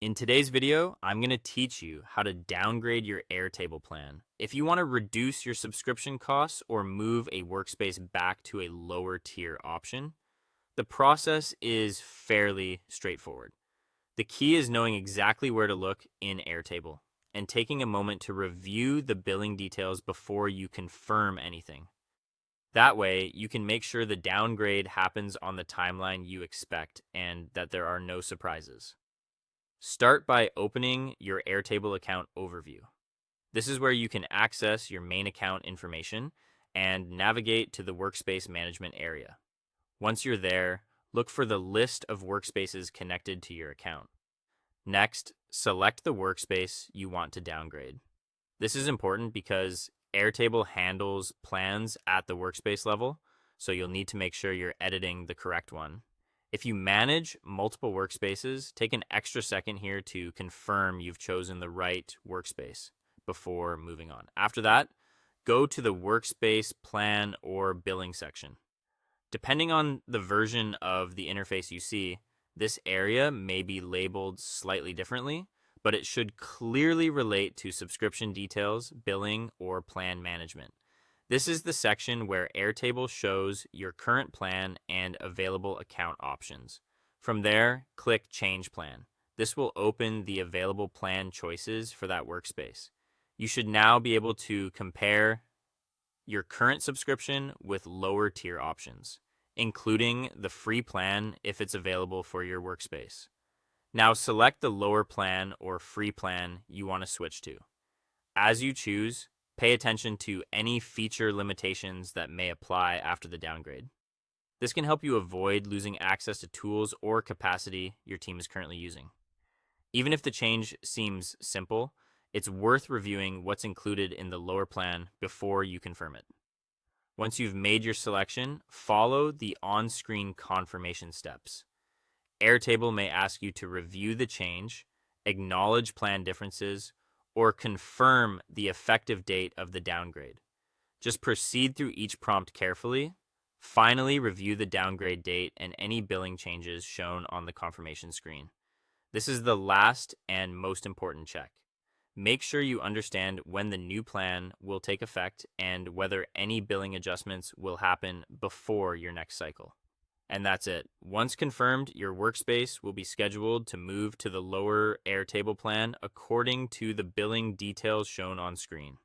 In today's video, I'm going to teach you how to downgrade your Airtable plan. If you want to reduce your subscription costs or move a workspace back to a lower tier option, the process is fairly straightforward. The key is knowing exactly where to look in Airtable and taking a moment to review the billing details before you confirm anything. That way, you can make sure the downgrade happens on the timeline you expect and that there are no surprises. Start by opening your Airtable account overview. This is where you can access your main account information and navigate to the workspace management area. Once you're there, look for the list of workspaces connected to your account. Next, select the workspace you want to downgrade. This is important because Airtable handles plans at the workspace level, so you'll need to make sure you're editing the correct one. If you manage multiple workspaces, take an extra second here to confirm you've chosen the right workspace before moving on. After that, go to the workspace plan or billing section. Depending on the version of the interface you see, this area may be labeled slightly differently, but it should clearly relate to subscription details, billing, or plan management. This is the section where Airtable shows your current plan and available account options. From there, click Change Plan. This will open the available plan choices for that workspace. You should now be able to compare your current subscription with lower tier options, including the free plan if it's available for your workspace. Now select the lower plan or free plan you want to switch to. As you choose, pay attention to any feature limitations that may apply after the downgrade. This can help you avoid losing access to tools or capacity your team is currently using. Even if the change seems simple, it's worth reviewing what's included in the lower plan before you confirm it. Once you've made your selection, follow the on-screen confirmation steps. Airtable may ask you to review the change, acknowledge plan differences, or confirm the effective date of the downgrade. Just proceed through each prompt carefully. Finally, review the downgrade date and any billing changes shown on the confirmation screen. This is the last and most important check. Make sure you understand when the new plan will take effect and whether any billing adjustments will happen before your next cycle. And that's it. Once confirmed, your workspace will be scheduled to move to the lower Airtable plan according to the billing details shown on screen.